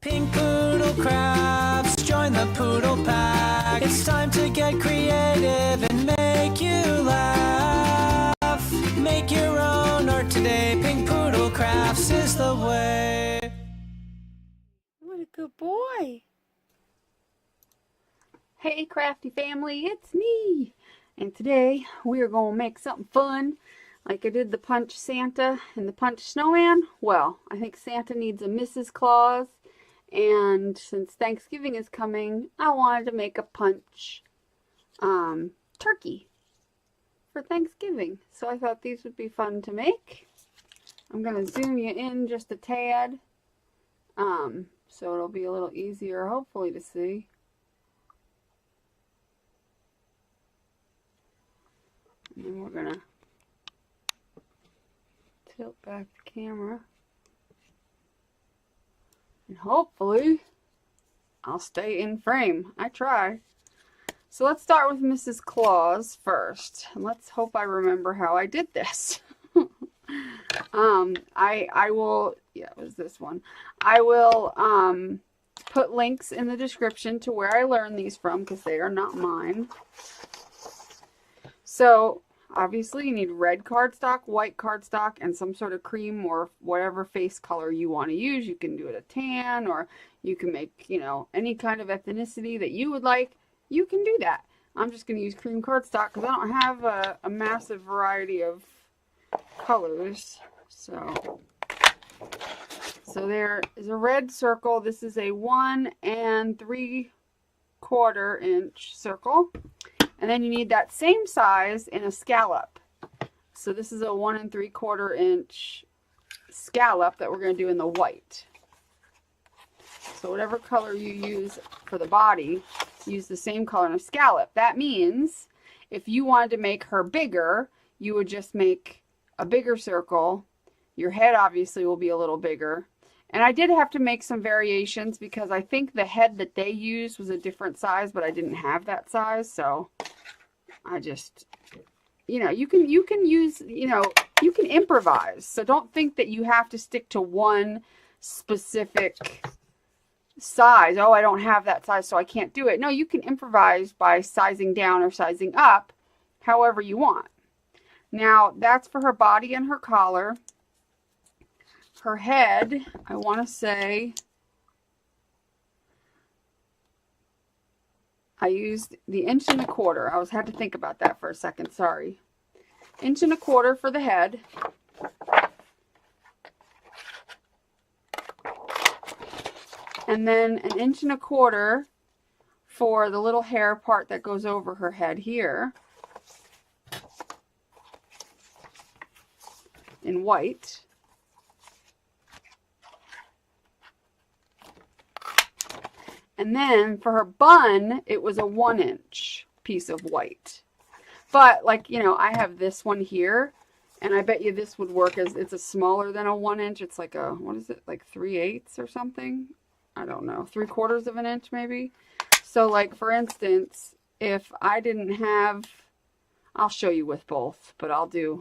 Pink Poodle Crafts, join the Poodle Pack. It's time to get creative and make you laugh. Make your own art today. Pink Poodle Crafts is the way. What a good boy. Hey crafty family, it's me. And today we are going to make something fun. Like I did the Punch Santa and the Punch Snowman. Well, I think Santa needs a Mrs. Claus. And since Thanksgiving is coming, I wanted to make a Punch turkey for Thanksgiving. So I thought these would be fun to make. I'm going to zoom you in just a tad. So it'll be a little easier, hopefully, to see. And then we're going to tilt back the camera. And hopefully, I'll stay in frame. I try. So let's start with Mrs. Claus first. And let's hope I remember how I did this. I will, yeah, it was this one. I will put links in the description to where I learned these from because they are not mine. So obviously you need red cardstock, white cardstock, and some sort of cream or whatever face color you want to use. You can do it a tan, or you can make, you know, any kind of ethnicity that you would like. You can do that. I'm just going to use cream cardstock because I don't have a massive variety of colors. So there is a red circle. This is a 1 3/4 inch circle. And then you need that same size in a scallop. So this is a 1 3/4 inch scallop that we're going to do in the white. So whatever color you use for the body, use the same color in a scallop. That means if you wanted to make her bigger, you would just make a bigger circle. Your head obviously will be a little bigger. And I did have to make some variations because I think the head that they used was a different size, but I didn't have that size. So I just, you know, you can use, you know, you can improvise. So don't think that you have to stick to one specific size. Oh, I don't have that size, so I can't do it. No, you can improvise by sizing down or sizing up however you want. Now, that's for her body and her collar. Her head, I want to say, I used the 1 1/4. I had to think about that for a second, sorry. 1 1/4 for the head. And then 1 1/4 for the little hair part that goes over her head here. In white. And then for her bun, it was a 1 inch piece of white. But like, you know, I have this one here, and I bet you this would work as, it's a smaller than a 1 inch. It's like a, what is it? Like 3/8 or something? I don't know. 3/4 of an inch maybe. So like, for instance, if I didn't have, I'll show you with both, but I'll do,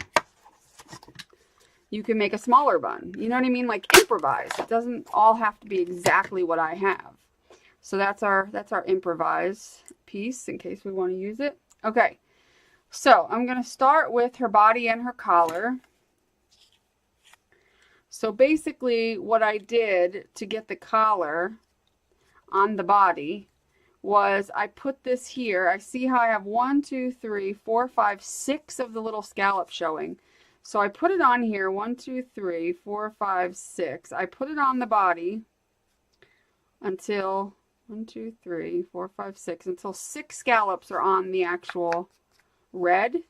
you can make a smaller bun. You know what I mean? Like improvise. It doesn't all have to be exactly what I have. So that's our improvise piece in case we want to use it. Okay, so I'm going to start with her body and her collar. So basically what I did to get the collar on the body was I put this here. I see how I have 1, 2, 3, 4, 5, 6 of the little scallops showing. So I put it on here, 1, 2, 3, 4, 5, 6. I put it on the body until 1, 2, 3, 4, 5, 6, until 6 scallops are on the actual red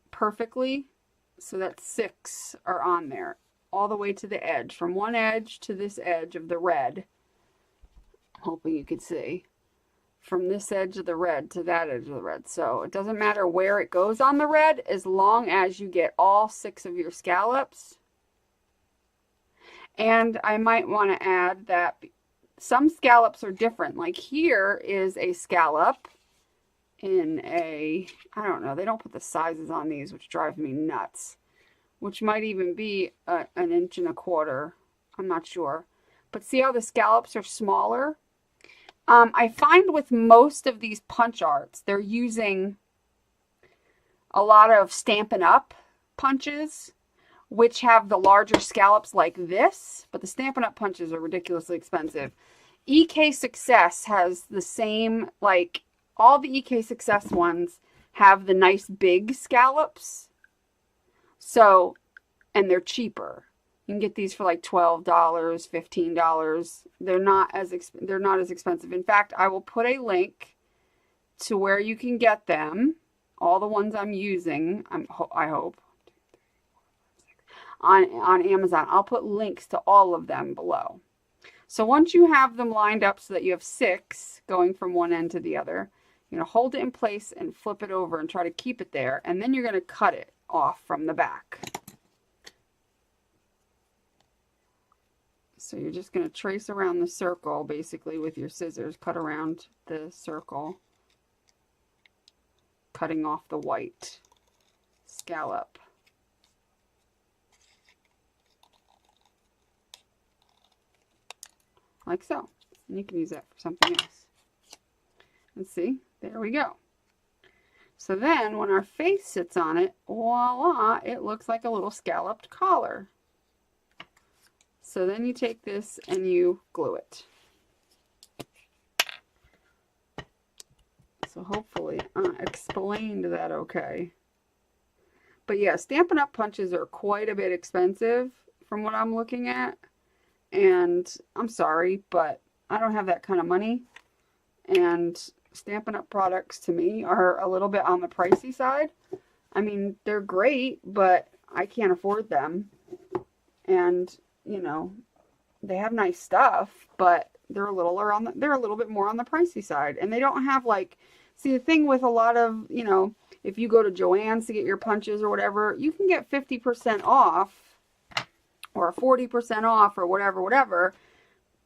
perfectly. So that 6 are on there all the way to the edge, from one edge to this edge of the red. I'm hoping you can see. From this edge of the red to that edge of the red. So it doesn't matter where it goes on the red as long as you get all 6 of your scallops. And I might want to add that some scallops are different. Like here is a scallop in a, I don't know, they don't put the sizes on these, which drive me nuts. Which might even be an 1 1/4 inch. I'm not sure. But see how the scallops are smaller? I find with most of these punch arts, they're using a lot of Stampin' Up! Punches, which have the larger scallops like this, but the Stampin' Up! Punches are ridiculously expensive. EK Success has the same, like, all the EK Success ones have the nice big scallops. So, and they're cheaper. You can get these for like $12, $15. They're not as expensive. In fact, I will put a link to where you can get them. All the ones I'm using, I hope, on Amazon. I'll put links to all of them below. So once you have them lined up so that you have 6 going from one end to the other, you're going to hold it in place and flip it over and try to keep it there. And then you're going to cut it off from the back. So you're just going to trace around the circle basically with your scissors. Cut around the circle, cutting off the white scallop. Like so. And you can use that for something else. And see, there we go. So then when our face sits on it, voila, it looks like a little scalloped collar. So then you take this and you glue it. So hopefully I explained that okay. But yeah, Stampin' Up! Punches are quite a bit expensive from what I'm looking at. And I'm sorry, but I don't have that kind of money. And Stampin' Up! Products to me are a little bit on the pricey side. I mean, they're great, but I can't afford them. And you know, they have nice stuff, but they're a little bit more on the pricey side. And they don't have like, see, the thing with a lot of, you know, if you go to Joann's to get your punches or whatever, you can get 50% off or 40% off or whatever.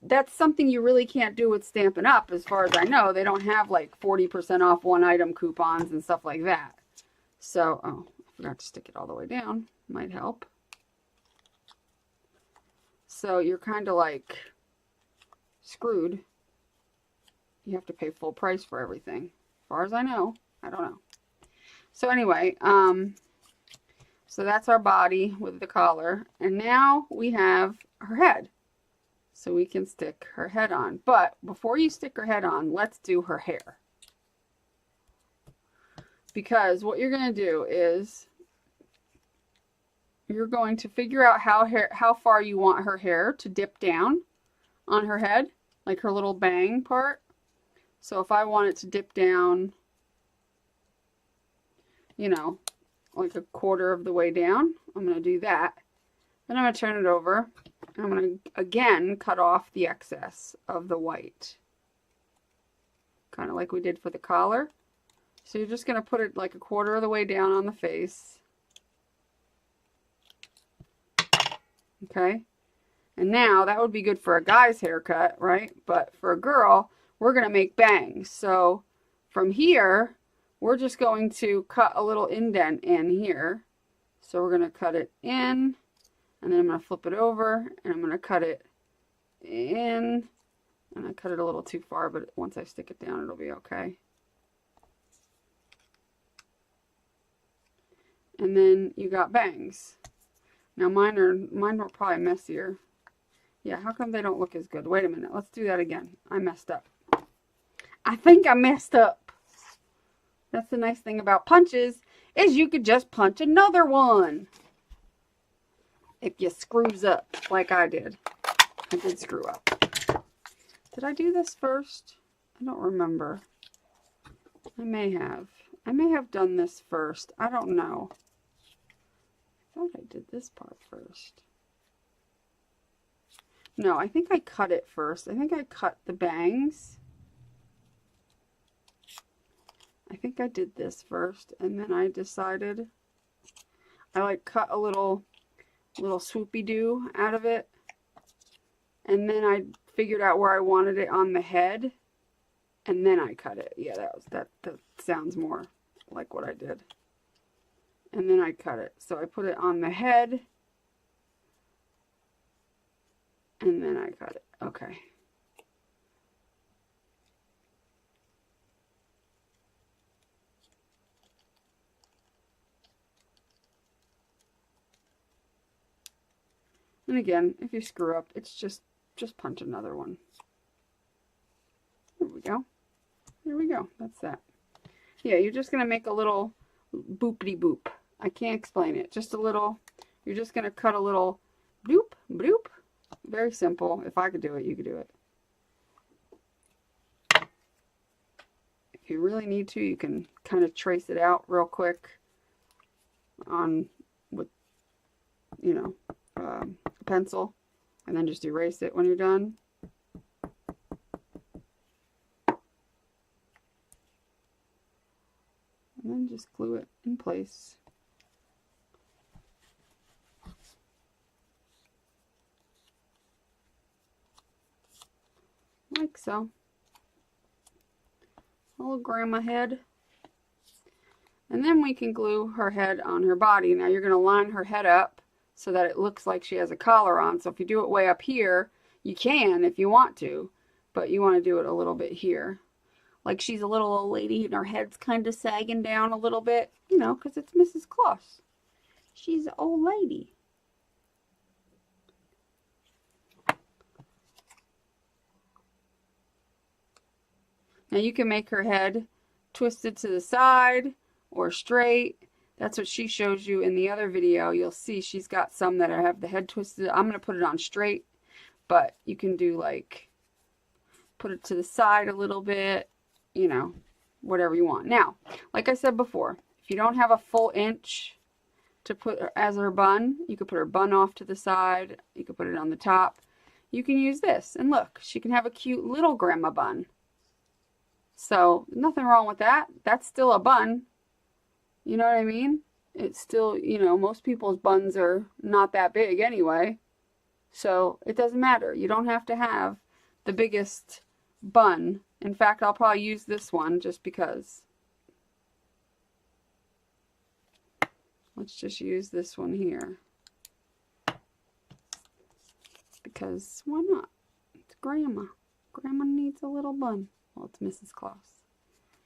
That's something you really can't do with Stampin' Up! As far as I know. They don't have like 40% off one item coupons and stuff like that. So, oh, I forgot to stick it all the way down. Might help. So you're kind of like screwed. You have to pay full price for everything. As far as I know. I don't know. So anyway, so that's our body with the collar. And now we have her head. So we can stick her head on. But before you stick her head on, let's do her hair. Because what you're going to do is you're going to figure out how far you want her hair to dip down on her head, like her little bang part. So if I want it to dip down, you know, like a quarter of the way down, I'm going to do that. Then I'm going to turn it over. I'm going to again cut off the excess of the white, kind of like we did for the collar. So you're just going to put it like a quarter of the way down on the face. Okay, and now that would be good for a guy's haircut, right? But for a girl, we're going to make bangs. So from here, we're just going to cut a little indent in here. So we're going to cut it in, and then I'm going to flip it over, and I'm going to cut it in. And I cut it a little too far, but once I stick it down, it'll be okay. And then you got bangs. Now mine were probably messier. Yeah, how come they don't look as good? Wait a minute, let's do that again. I messed up. I think I messed up. That's the nice thing about punches, is you could just punch another one. If you screws up, like I did. I did screw up. Did I do this first? I don't remember. I may have. I may have done this first. I don't know. I thought I did this part first. No, I think I cut it first. I think I cut the bangs. I think I did this first, and then I decided I like cut a little swoopy-doo out of it, and then I figured out where I wanted it on the head, and then I cut it. Yeah, that sounds more like what I did. And then I cut it. So I put it on the head, And then I cut it. Okay. And again, if you screw up, it's just punch another one. There we go. There we go. That's that. Yeah, you're just going to make a little boopity boop. I can't explain it. Just a little, you're just going to cut a little bloop, bloop. Very simple. If I could do it, you could do it. If you really need to, you can kind of trace it out real quick on with, you know, a pencil, and then just erase it when you're done. And then just glue it in place. Like so. A little grandma head. And then we can glue her head on her body. Now you're going to line her head up so that it looks like she has a collar on. So if you do it way up here, you can if you want to, but you want to do it a little bit here. Like she's a little old lady and her head's kind of sagging down a little bit, you know, because it's Mrs. Claus. She's an old lady. Now you can make her head twisted to the side or straight. That's what she shows you in the other video. You'll see she's got some that have the head twisted. I'm going to put it on straight, but you can do like, put it to the side a little bit, you know, whatever you want. Now, like I said before, if you don't have a full inch to put as her bun, you could put her bun off to the side. You could put it on the top. You can use this. And look, she can have a cute little grandma bun. So, nothing wrong with that. That's still a bun. You know what I mean? It's still, you know, most people's buns are not that big anyway. So, it doesn't matter. You don't have to have the biggest bun. In fact, I'll probably use this one just because. Let's just use this one here. Because why not? It's Grandma. Grandma needs a little bun. Well, it's Mrs. Claus.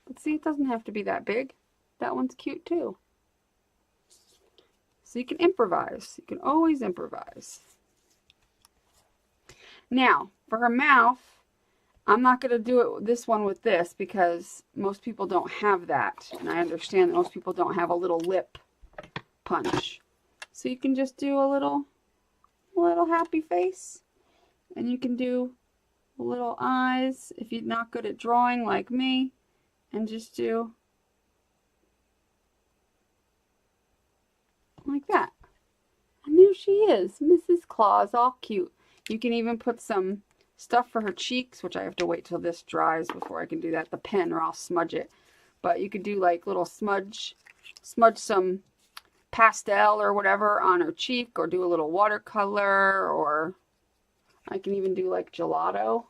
But see, it doesn't have to be that big. That one's cute too. So you can improvise. You can always improvise. Now, for her mouth, I'm not going to do this one with this because most people don't have that. And I understand that most people don't have a little lip punch. So you can just do a little happy face. And you can do little eyes if you're not good at drawing like me. And just do like that. And there she is, Mrs. Claus, all cute. You can even put some stuff for her cheeks, which I have to wait till this dries before I can do that. The pen, or I'll smudge it. But you could do like little smudge some pastel or whatever on her cheek, or do a little watercolor, or I can even do like gelato.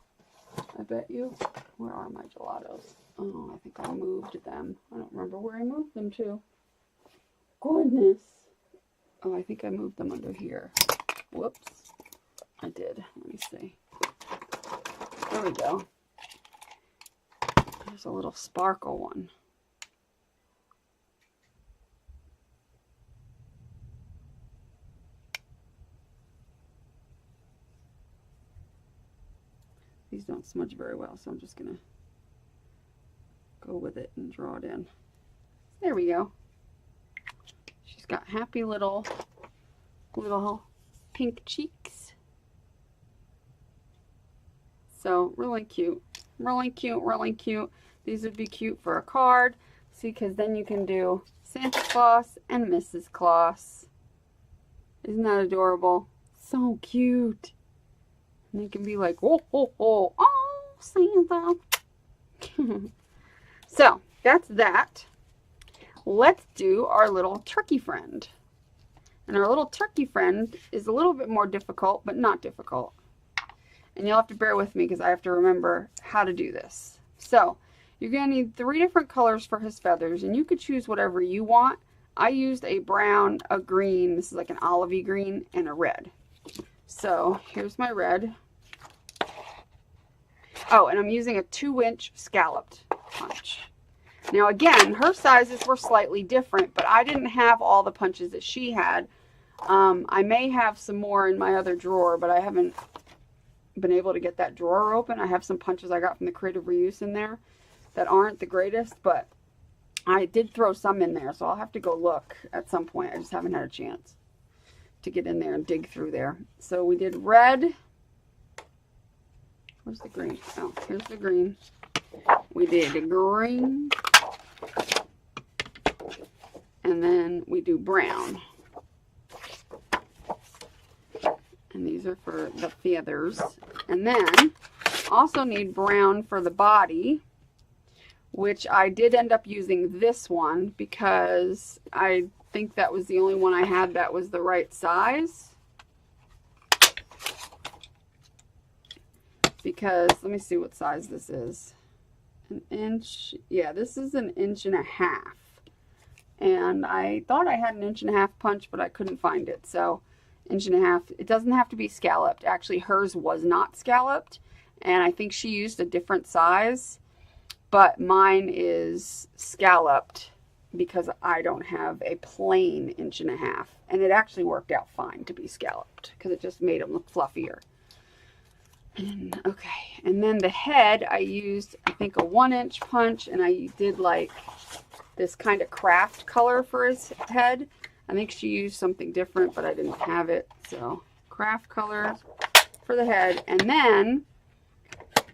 I bet you. Where are my gelatos? Oh, I think I moved them. I don't remember where I moved them to. Goodness. Oh, I think I moved them under here. Whoops. I did. Let me see. There we go. There's a little sparkle one. These don't smudge very well, so I'm just going to go with it and draw it in. There we go. She's got happy little pink cheeks. So, really cute. Really cute, really cute. These would be cute for a card. See, because then you can do Santa Claus and Mrs. Claus. Isn't that adorable? So cute. And you can be like, oh, oh, oh, oh, Santa. So, that's that. Let's do our little turkey friend. And our little turkey friend is a little bit more difficult, but not difficult. And you'll have to bear with me because I have to remember how to do this. So, you're going to need 3 different colors for his feathers, and you could choose whatever you want. I used a brown, a green, this is like an olivey green, and a red. So here's my red. Oh, and I'm using a 2-inch scalloped punch. Now again, her sizes were slightly different, but I didn't have all the punches that she had. I may have some more in my other drawer, but I haven't been able to get that drawer open. I have some punches I got from the Creative Reuse in there that aren't the greatest, but I did throw some in there, so I'll have to go look at some point. I just haven't had a chance to get in there and dig through there. So we did red. Where's the green? Oh, here's the green. We did green. And then we do brown. And these are for the feathers. And then also need brown for the body, which I did end up using this one because I think that was the only one I had that was the right size. Because, let me see what size this is. An inch. Yeah, this is an 1.5 inches. And I thought I had an 1.5 inch punch, but I couldn't find it. So 1.5 inches. It doesn't have to be scalloped. Actually, hers was not scalloped. And I think she used a different size. But mine is scalloped because I don't have a plain 1.5 inches. And it actually worked out fine to be scalloped because it just made them look fluffier. And, okay, and then the head, I used, I think, a 1-inch punch, and I did like this kind of craft color for his head. I think she used something different, but I didn't have it. So craft color for the head. And then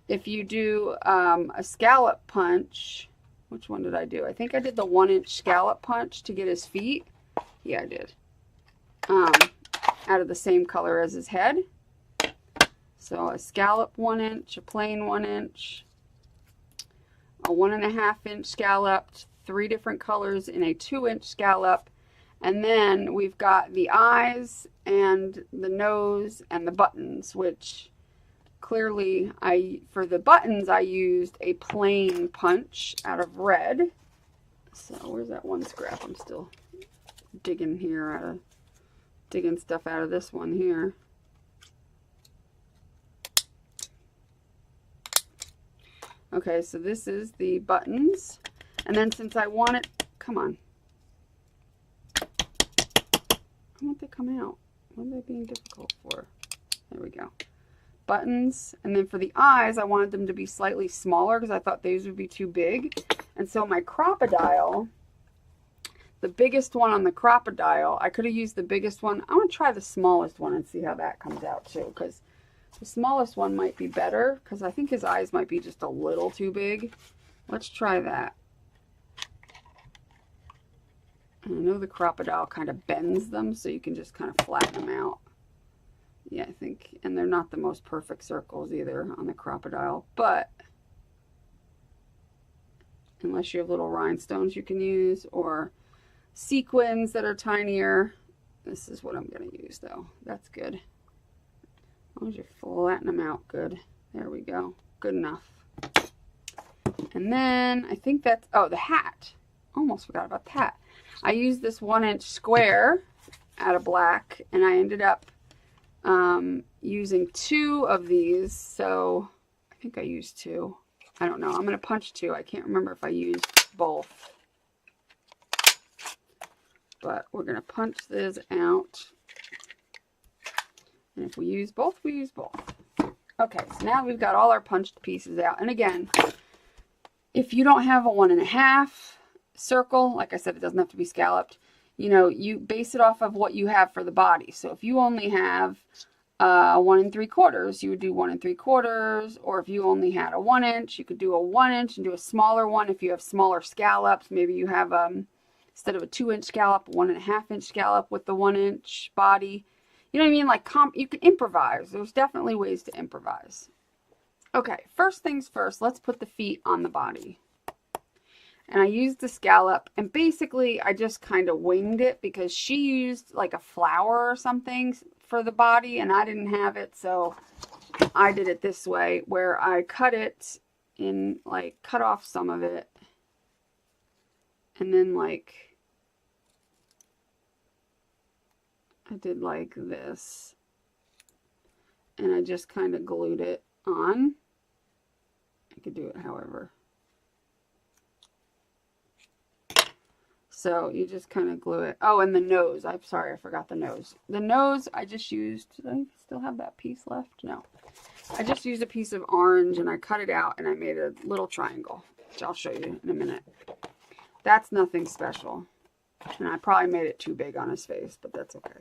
if you do a scallop punch, which one did I do? I think I did the 1-inch scallop punch to get his feet. Yeah, I did. Out of the same color as his head. So a scallop 1 inch, a plain 1 inch, a 1.5 inch scalloped, 3 different colors in a 2-inch scallop. And then we've got the eyes and the nose and the buttons, which clearly for the buttons, I used a plain punch out of red. So where's that one scrap? I'm still digging here, digging stuff out of this one here. Okay, so this is the buttons. And then since I want it, come on. Why won't they come out? What are they being difficult for? There we go. Buttons. And then for the eyes, I wanted them to be slightly smaller because I thought these would be too big. And so my crocodile, the biggest one on the crocodile, I could have used the biggest one. I'm going to try the smallest one and see how that comes out too, because the smallest one might be better because I think his eyes might be just a little too big. Let's try that. And I know the crocodile kind of bends them, so you can just kind of flatten them out. Yeah, I think, and they're not the most perfect circles either on the crocodile, but unless you have little rhinestones you can use or sequins that are tinier. This is what I'm going to use though. That's good. As long as you flatten them out good. There we go. Good enough. And then I think that's, oh, the hat. Almost forgot about the hat. I used this 1-inch square out of black, and I ended up using 2 of these. So I think I used 2. I don't know. I'm going to punch 2. I can't remember if I used both. But we're going to punch this out. And if we use both, we use both. Okay, so now we've got all our punched pieces out. And again, if you don't have a 1.5 circle, like I said, it doesn't have to be scalloped. You know, you base it off of what you have for the body. So if you only have 1 3/4, you would do 1 3/4. Or if you only had a 1 inch, you could do a 1 inch and do a smaller one. If you have smaller scallops, maybe you have, instead of a 2-inch scallop, 1.5 inch scallop with the 1 inch body. You know what I mean? Like, you can improvise. There's definitely ways to improvise. Okay, first things first, let's put the feet on the body. And I used the scallop, and basically I just kind of winged it because she used like a flower or something for the body, and I didn't have it, so I did it this way, where I cut it in, like, cut off some of it, and then, like, I did like this. and I just kind of glued it on. I could do it however. So you just kind of glue it. Oh, and the nose. I'm sorry, I forgot the nose. The nose I just used, do I still have that piece left? No. I just used a piece of orange and I cut it out and I made a little triangle, which I'll show you in a minute. That's nothing special. And I probably made it too big on his face, but that's okay.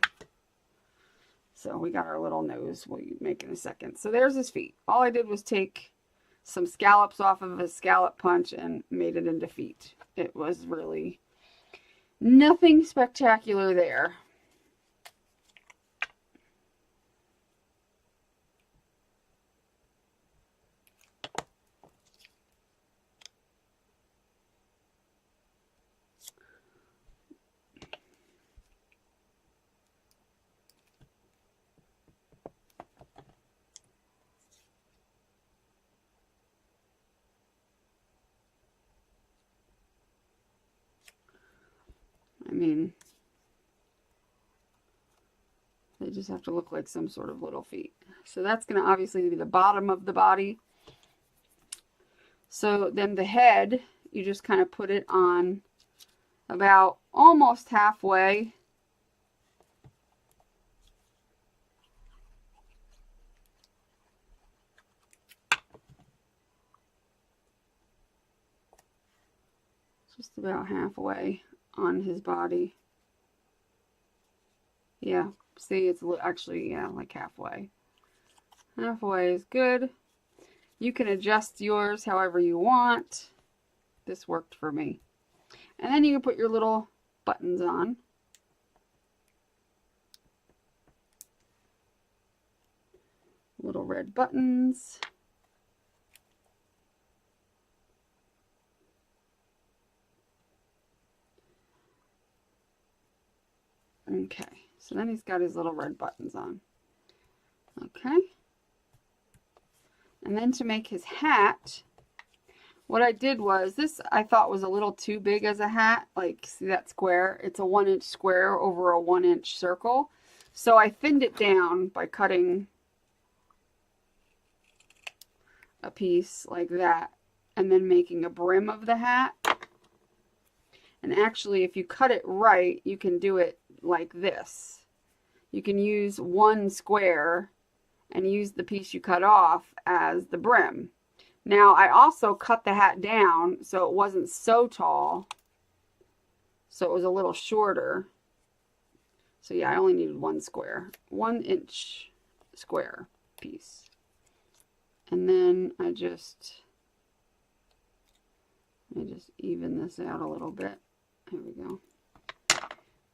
So we got our little nose we'll make in a second. So there's his feet. All I did was take some scallops off of a scallop punch and made it into feet. It was really nothing spectacular there. I mean, they just have to look like some sort of little feet. So that's going to obviously be the bottom of the body. So then the head, you just kind of put it on about almost halfway. Just about halfway on his body. Yeah, see, it's actually, yeah, like halfway. Halfway is good. You can adjust yours however you want. This worked for me. And then you can put your little buttons on. Little red buttons. Okay, so then he's got his little red buttons on. Okay. And then to make his hat, what I did was, this I thought was a little too big as a hat. Like, see that square? It's a 1-inch square over a 1-inch circle. So I thinned it down by cutting a piece like that and then making a brim of the hat. And actually, if you cut it right, you can do it like this. You can use one square and use the piece you cut off as the brim. Now, I also cut the hat down so it wasn't so tall. So it was a little shorter. So yeah, I only needed one square. 1-inch square piece. And then I just even this out a little bit. Here we go.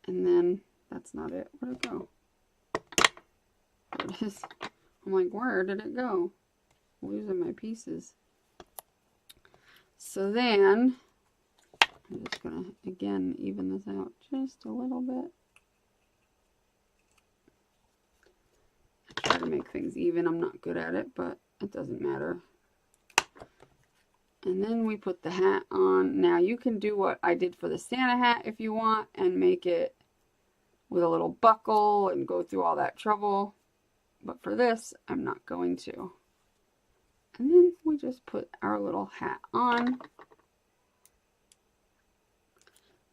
And then, that's not it. Where'd it go? There it is. I'm like, where did it go? I'm losing my pieces. So then, I'm just going to, again, even this out just a little bit. I try to make things even. I'm not good at it, but it doesn't matter. And then we put the hat on. Now you can do what I did for the Santa hat if you want and make it with a little buckle and go through all that trouble. But for this, I'm not going to. And then we just put our little hat on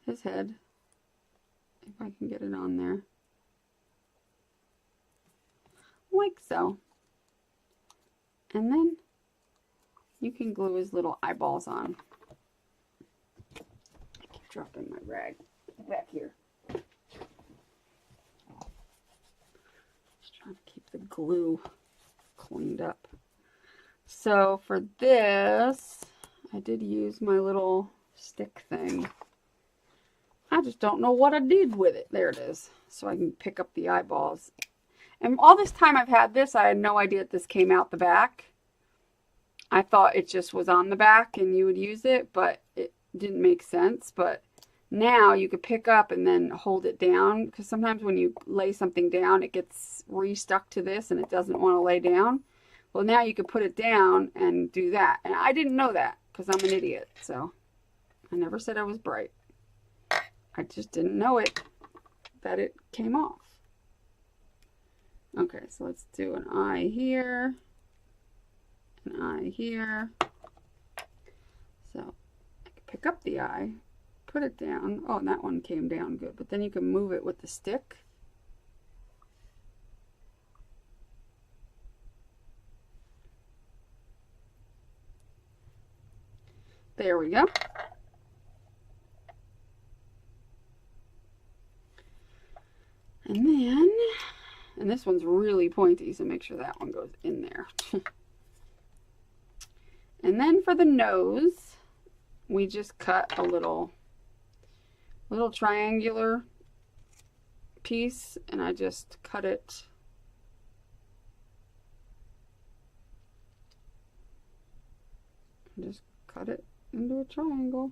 his head. If I can get it on there. Like so. And then you can glue his little eyeballs on. I keep dropping my rag back here. Just trying to keep the glue cleaned up. So for this, I did use my little stick thing. I just don't know what I did with it. There it is. So I can pick up the eyeballs. And all this time I've had this, I had no idea that this came out the back. I thought it just was on the back and you would use it, but it didn't make sense. But now you could pick up and then hold it down, because sometimes when you lay something down, it gets re-stuck to this and it doesn't want to lay down. Well, now you could put it down and do that. And I didn't know that because I'm an idiot. So I never said I was bright. I just didn't know it, that it came off. Okay, so let's do an eye here, an eye here. So I can pick up the eye, put it down. Oh, and that one came down good, but then you can move it with the stick. There we go. And then, and this one's really pointy, so make sure that one goes in there. And then for the nose, we just cut a little triangular piece, and I just cut it and just cut it into a triangle.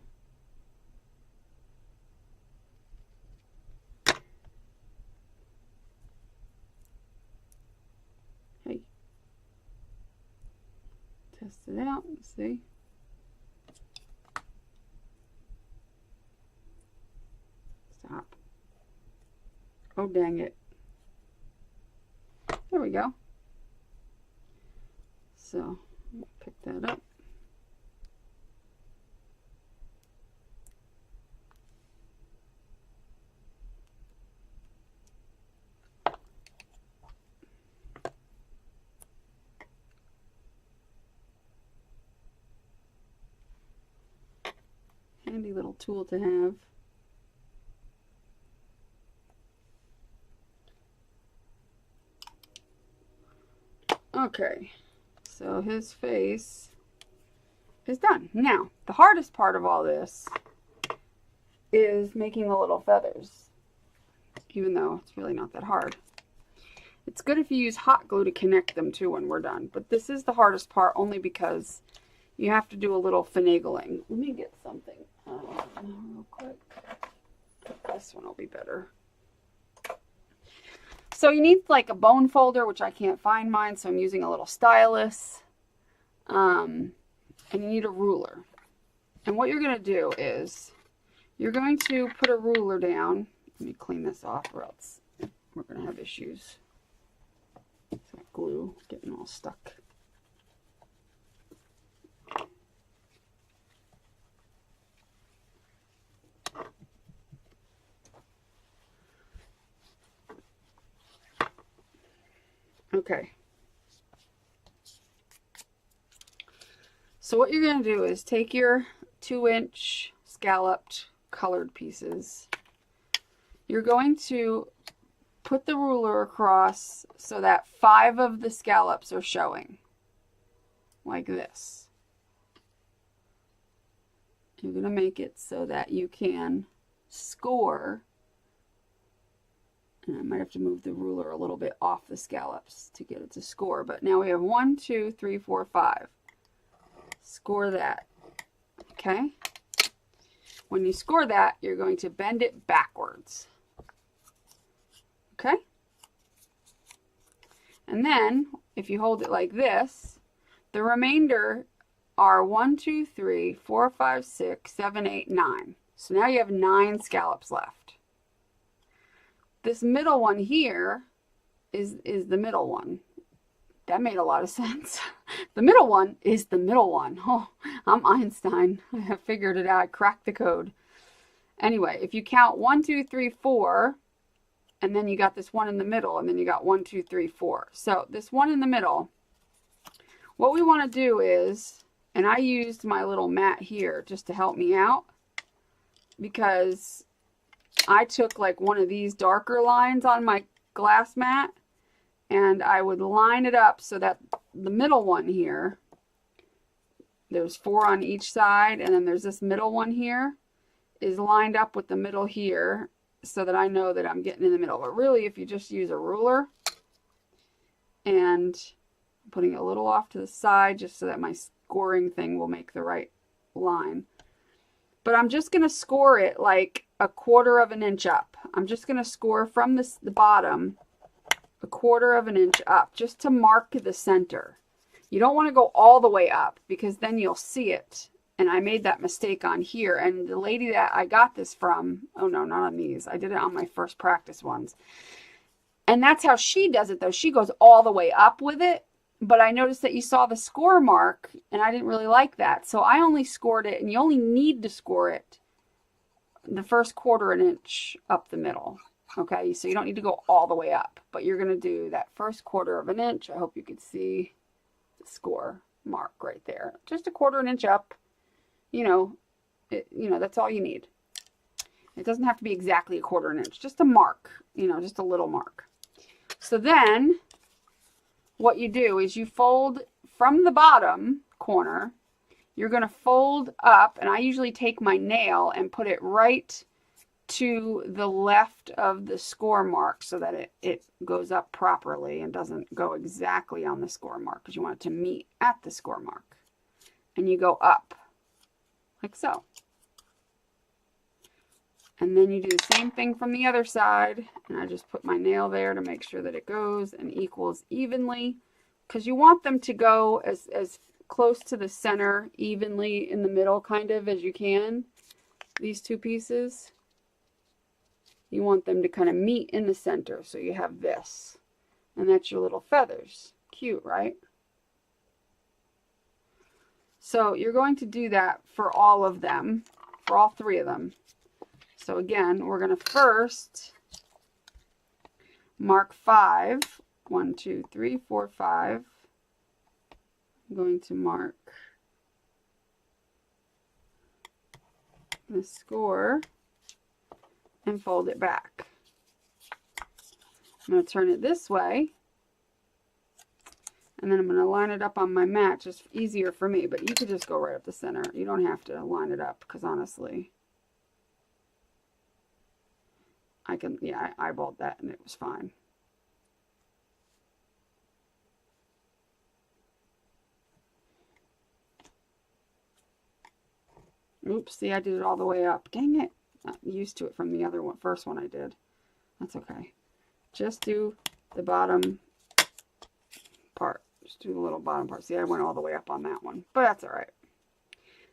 Hey, test it out and see. Stop. Oh, dang it. There we go. So, pick that up. Handy little tool to have. Okay, so his face is done. Now, the hardest part of all this is making the little feathers, even though it's really not that hard. It's good if you use hot glue to connect them too when we're done, but this is the hardest part only because you have to do a little finagling. Let me get something real quick. This one will be better. So you need like a bone folder, which I can't find mine, so I'm using a little stylus. And you need a ruler. And what you're going to do is you're going to put a ruler down. Let me clean this off or else we're going to have issues. That glue getting all stuck. Okay. So what you're going to do is take your 2-inch scalloped colored pieces. You're going to put the ruler across so that 5 of the scallops are showing. Like this. You're going to make it so that you can score. And I might have to move the ruler a little bit off the scallops to get it to score. But now we have 1, 2, 3, 4, 5. Score that. Okay? When you score that, you're going to bend it backwards. Okay? And then, if you hold it like this, the remainder are 1, 2, 3, 4, 5, 6, 7, 8, 9. So now you have 9 scallops left. This middle one here is the middle one. That made a lot of sense. The middle one is the middle one. Oh, I'm Einstein. I have figured it out. I cracked the code. Anyway, if you count 1, 2, 3, 4, and then you got this one in the middle, and then you got 1, 2, 3, 4. So this one in the middle, what we want to do is, and I used my little mat here just to help me out, because I took like one of these darker lines on my glass mat, and I would line it up so that the middle one here, there's 4 on each side, and then there's this middle one here, is lined up with the middle here, so that I know that I'm getting in the middle. But really, if you just use a ruler and putting it a little off to the side just so that my scoring thing will make the right line. But I'm just going to score it like 1/4 of an inch up. I'm just going to score from the bottom 1/4 of an inch up just to mark the center. You don't want to go all the way up because then you'll see it. And I made that mistake on here. And the lady that I got this from, oh no, not on these. I did it on my first practice ones. And that's how she does it though. She goes all the way up with it. But I noticed that you saw the score mark and I didn't really like that. So I only scored it, and you only need to score it the first 1/4 inch up the middle. Okay, so you don't need to go all the way up, but you're going to do that first 1/4 inch. I hope you could see the score mark right there. Just a 1/4 inch up. You know, that's all you need. It doesn't have to be exactly a 1/4 inch, just a mark, just a little mark. So then what you do is you fold from the bottom corner. You're going to fold up, and I usually take my nail and put it right to the left of the score mark so that it goes up properly and doesn't go exactly on the score mark, because you want it to meet at the score mark. And you go up like so. And then you do the same thing from the other side, and I just put my nail there to make sure that it goes and equals evenly, because you want them to go as close to the center, evenly in the middle kind of as you can. These two pieces, you want them to kind of meet in the center, so you have this, and that's your little feathers. Cute, right? So you're going to do that for all of them, for all 3 of them. So again, we're going to first mark 5. 1, 2, 3, 4, 5. I'm going to mark the score and fold it back. I'm going to turn it this way, and then I'm going to line it up on my mat. Just easier for me, but you could just go right up the center. You don't have to line it up, because honestly, I eyeballed that and it was fine. Oops, see, I did it all the way up. Dang it. I'm used to it from the other one, first one I did. That's okay. Just do the bottom part. Just do the little bottom part. See, I went all the way up on that one, but that's all right.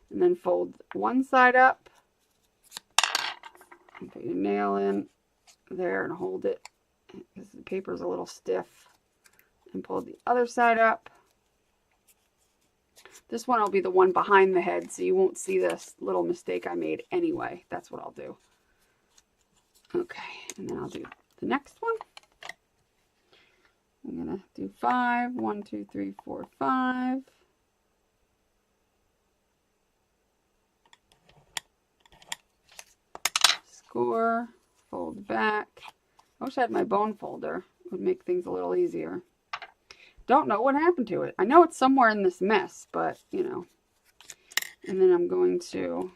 And then fold one side up. And put your nail in there and hold it, because the paper is a little stiff. And pull the other side up. This one will be the one behind the head, so you won't see this little mistake I made anyway. That's what I'll do. Okay, and then I'll do the next one. I'm going to do 5. 1, 2, 3, 4, 5. Score, fold back. I wish I had my bone folder. It would make things a little easier. Don't know what happened to it. I know it's somewhere in this mess, but, And then I'm going to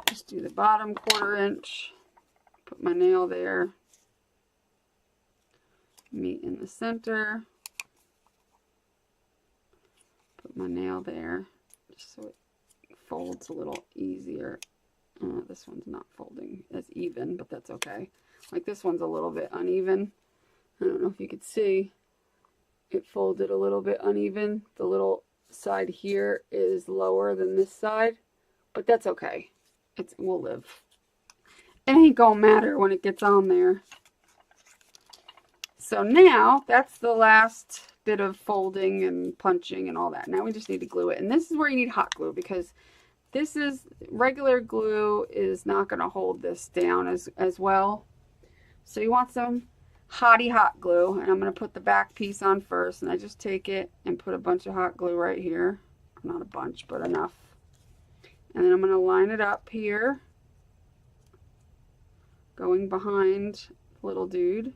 just do the bottom 1/4 inch. Put my nail there. Meet in the center. Put my nail there, just so it folds a little easier. This one's not folding as even, but that's okay. Like this one's a little bit uneven. I don't know if you could see. It folded a little bit uneven. The little side here is lower than this side, but that's okay. We'll live. It ain't gonna matter when it gets on there. So now that's the last bit of folding and punching and all that. Now we just need to glue it. And this is where you need hot glue, because this is regular glue is not going to hold this down as well. So you want some hot glue, and I'm going to put the back piece on first, and I just take it and put a bunch of hot glue right here. Not a bunch, but enough. And then I'm going to line it up here, going behind the little dude.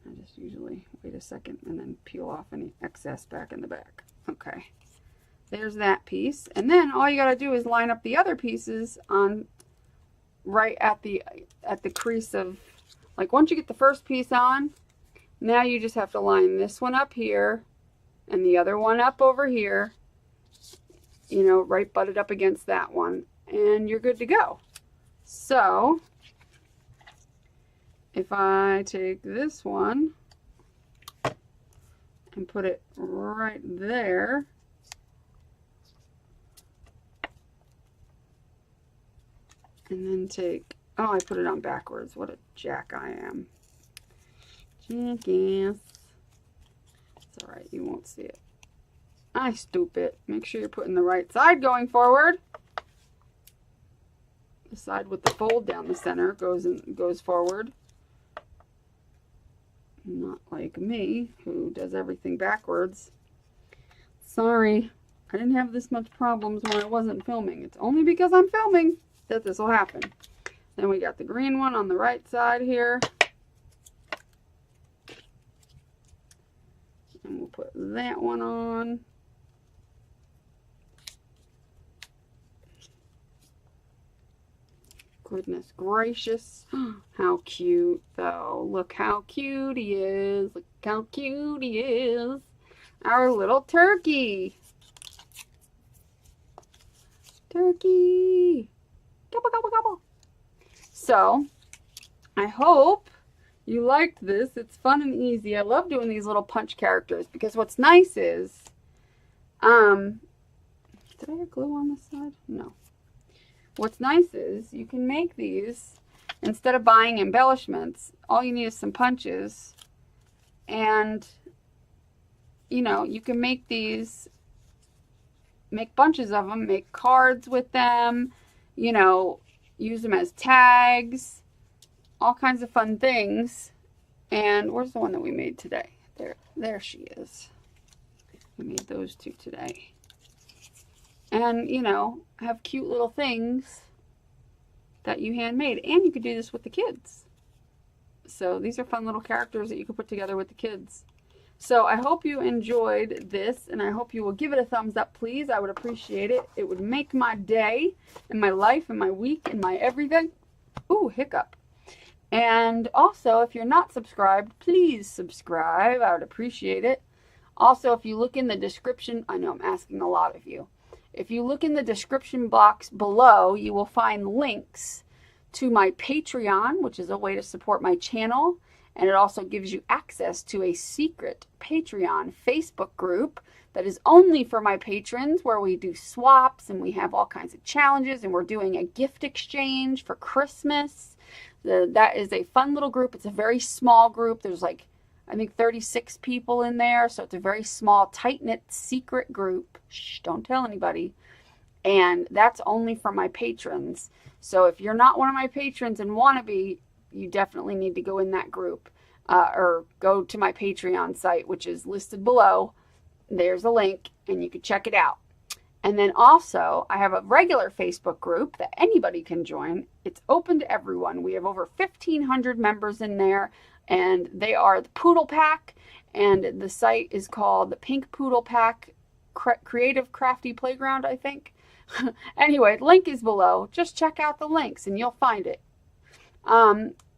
I just usually wait a second and then peel off any excess back in the back. Okay, there's that piece. And then all you got to do is line up the other pieces on right at the crease of, like, once you get the first piece on, now you just have to line this one up here and the other one up over here, right butted up against that one, and you're good to go. So if I take this one and put it right there. And then take, oh, I put it on backwards. What a jack I am. Jackass. It's alright, you won't see it. I stupid. Make sure you're putting the right side going forward. The side with the fold down the center goes forward. Not like me, who does everything backwards. Sorry, I didn't have this much problems when I wasn't filming. It's only because I'm filming that this will happen. Then we got the green one on the right side here. And we'll put that one on. Goodness gracious. How cute, though. Look how cute he is. Look how cute he is. Our little turkey. Turkey. Gobble, gobble, gobble. So, I hope you liked this. It's fun and easy. I love doing these little punch characters because what's nice is, did I have glue on this side? No. What's nice is you can make these, instead of buying embellishments, all you need is some punches. And, you know, you can make these, make bunches of them, make cards with them, you know, use them as tags, all kinds of fun things. And where's the one that we made today? There she is. We made those two today. And, you know, have cute little things that you handmade. And you could do this with the kids. So these are fun little characters that you can put together with the kids. So I hope you enjoyed this, and I hope you will give it a thumbs up, please. I would appreciate it. It would make my day and my life and my week and my everything. Ooh, hiccup. And also, if you're not subscribed, please subscribe. I would appreciate it. Also, if you look in the description, I know I'm asking a lot of you. If you look in the description box below, you will find links to my Patreon, which is a way to support my channel. And it also gives you access to a secret Patreon Facebook group that is only for my patrons, where we do swaps and we have all kinds of challenges, and we're doing a gift exchange for Christmas. That is a fun little group. It's a very small group. There's like, I think 36 people in there. So it's a very small, tight-knit secret group. Shh, don't tell anybody. And that's only for my patrons. So if you're not one of my patrons and want to be, you definitely need to go in that group, or go to my Patreon site, which is listed below. There's a link and you can check it out. And then also I have a regular Facebook group that anybody can join. It's open to everyone. We have over 1,500 members in there, and they are the Poodle Pack, and the site is called the Pink Poodle Pack Creative Crafty Playground, I think. Anyway, link is below. Just check out the links and you'll find it.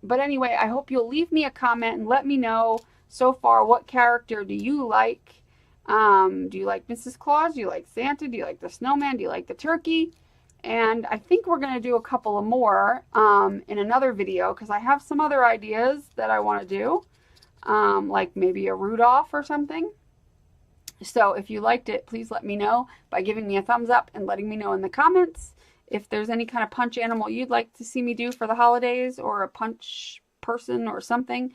But anyway, I hope you'll leave me a comment and let me know so far, what character do you like? Do you like Mrs. Claus? Do you like Santa? Do you like the snowman? Do you like the turkey? And I think we're going to do a couple of more in another video, because I have some other ideas that I want to do, like maybe a Rudolph or something. So if you liked it, please let me know by giving me a thumbs up and letting me know in the comments if there's any kind of punch animal you'd like to see me do for the holidays, or a punch person or something.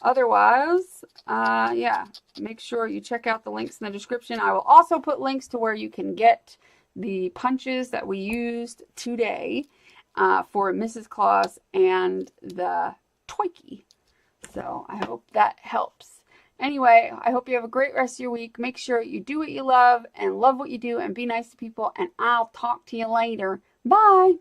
Otherwise, yeah, make sure you check out the links in the description. I will also put links to where you can get the punches that we used today for Mrs. Claus and the Toyki. So I hope that helps. Anyway, I hope you have a great rest of your week. Make sure you do what you love and love what you do and be nice to people. And I'll talk to you later. Bye.